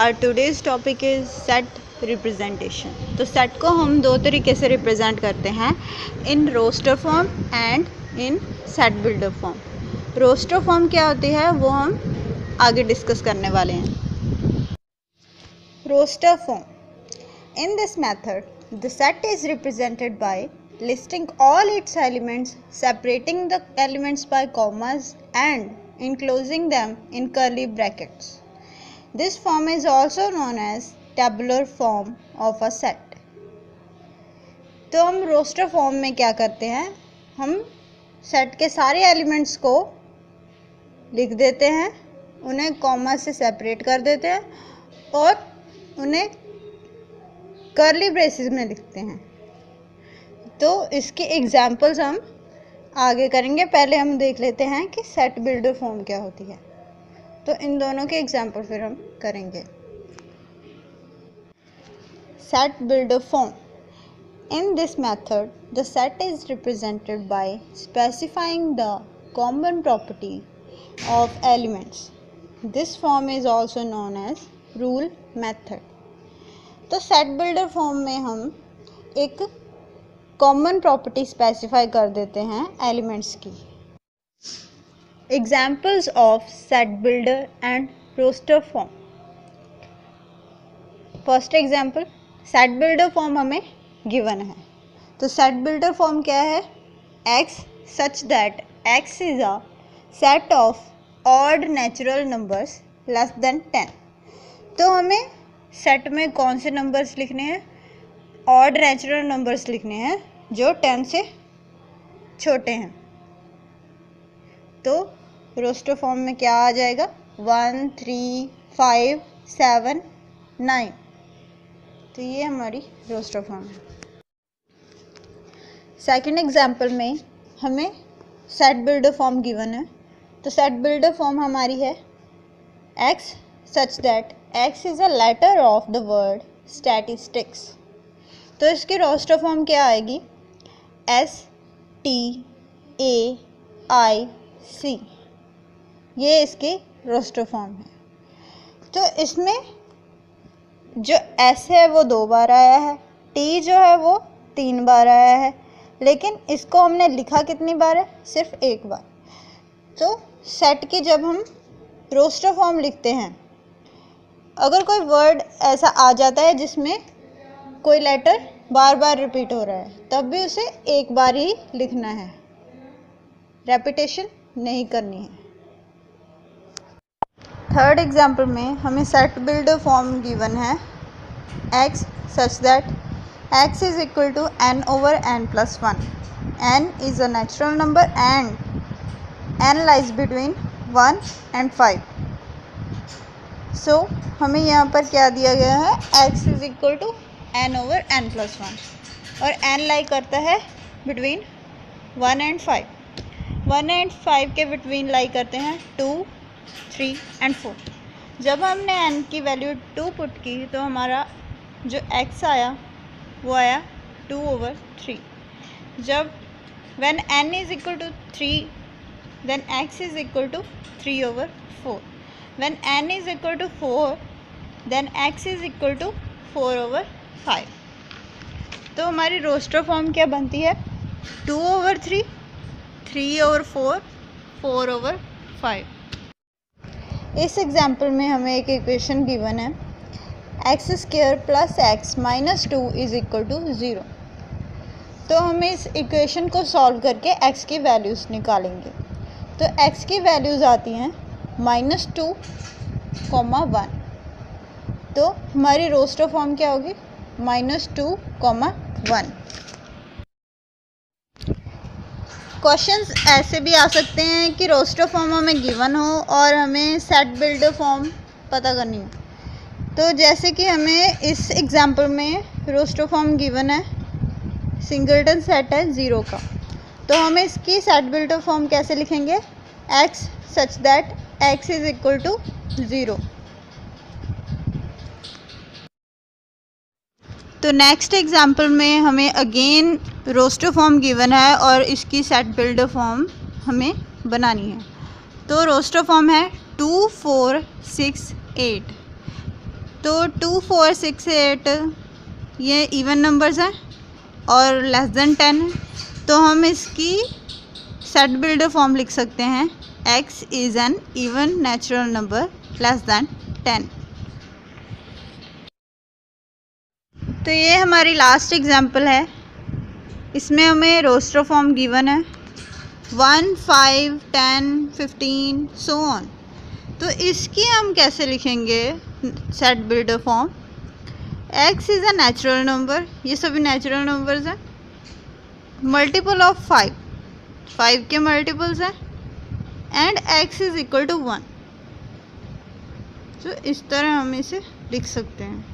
Our today's topic is set representation. तो set को हम दो तरीके से रिप्रेजेंट करते हैं, in roster form and in set builder form. Roster form क्या होती है वो हम आगे डिस्कस करने वाले हैं. Roster form. In this method, the set is represented by listing all its elements, separating the elements by commas and enclosing them in curly brackets. This form is also known as tabular form of a set. तो हम roster form में क्या करते हैं, हम set के सारे elements को लिख देते हैं, उन्हें कॉमा से सेपरेट कर देते हैं और उन्हें कर्ली ब्रेसेस में लिखते हैं. तो इसकी एग्जांपल्स हम आगे करेंगे. पहले हम देख लेते हैं कि सेट बिल्डर फॉर्म क्या होती है. तो इन दोनों के एग्जांपल फिर हम करेंगे. Set builder form. In this method, the set is represented by specifying the common property of elements. This form is also known as rule method. तो सेट बिल्डर फॉर्म में हम एक कॉमन प्रॉपर्टी स्पेसिफाई कर देते हैं elements की. Examples of set builder and roster form. First example, set builder form हमें given है. तो सेट बिल्डर फॉर्म क्या है, x such that x is a set of odd natural numbers less than 10. तो हमें सेट में कौन से नंबर्स लिखने हैं, ऑड नेचुरल नंबर्स लिखने हैं जो 10 से छोटे हैं. तो रोस्टर फॉर्म में क्या आ जाएगा, 1, 3, 5, 7, 9. तो ये हमारी रोस्टर फॉर्म है. सेकंड एग्जांपल में हमें सेट बिल्डर फॉर्म गिवन है. तो सेट बिल्डर फॉर्म हमारी है x such that x is a letter of the word statistics. तो इसकी रोस्टर फॉर्म क्या आएगी, STAIC. ये इसकी रोस्टर फॉर्म है. तो इसमें जो S है वो 2 बार आया है, T जो है वो 3 बार आया है, लेकिन इसको हमने लिखा कितनी बार है, सिर्फ 1 बार. तो सेट की जब हम रोस्टर फॉर्म लिखते हैं, अगर कोई वर्ड ऐसा आ जाता है जिसमें कोई लेटर बार बार रिपीट हो रहा है, तब भी उसे 1 बार ही लिखना है, रेपिटेशन नहीं करनी है. थर्ड एग्जांपल में हमें सेट बिल्डर फॉर्म गिवन है x such that x is equal to n over n plus 1. n is a natural number and n lies between 1 and 5. So हमें यहाँ पर क्या दिया गया है, x is equal to n over n plus 1 और n लाई करता है बिटवीन 1 and 5. 1 and 5 के बिटवीन लाई करते हैं 2, 3 and 4. जब हमने n की वैल्यू 2 पुट की तो हमारा जो x आया वो आया 2 over 3. जब when n is equal to 3 then x is equal to 3 over 4. When n is equal to 4 then x is equal to 4 over 5. तो हमारी रोस्टर फॉर्म क्या बनती है, 2 over 3, 3 over 4, 4 over 5. इस एग्जाम्पल में हमें एक इक्वेशन गिवन है, x square plus x minus 2 is equal to 0. तो हमें इस इक्वेशन को सॉल्व करके x की वैल्यूज़ निकालेंगे. तो x की वैल्यूज़ आती हैं -2, 1. तो हमारी रोस्टर फॉर्म क्या होगी, -2, 1. क्वेश्चंस ऐसे भी आ सकते हैं कि रोस्टर फॉर्म हमें गिवन हो और हमें सेट बिल्डर फॉर्म पता करनी हो. तो जैसे कि हमें इस एग्जांपल में रोस्टर फॉर्म गिवन है, सिंगलटन सेट है 0 का. तो हमें इसकी सेट बिल्डर फॉर्म कैसे लिखेंगे, x such that x is equal to 0. तो नेक्स्ट एग्जांपल में हमें अगेन रोस्टर फॉर्म गिवन है और इसकी सेट बिल्डर फॉर्म हमें बनानी है. तो रोस्टर फॉर्म है 2, 4, 6, 8. तो 2, 4, 6, 8 ये इवन नंबर्स हैं और लेस देन 10 है, तो हम इसकी सेट बिल्डर फॉर्म लिख सकते हैं x is an even natural number less than 10। तो ये हमारी लास्ट एग्जांपल है, इसमें हमें रोस्टर फॉर्म गिवन है 1, 5, 10, 15 सो ऑन। तो इसकी हम कैसे लिखेंगे set builder form? x is a natural number, ये सभी नेचुरल नंबर्स हैं, मल्टीपल ऑफ 5 के मल्टीपल्स हैं, and x is equal to 1। तो इस तरह हम इसे लिख सकते हैं।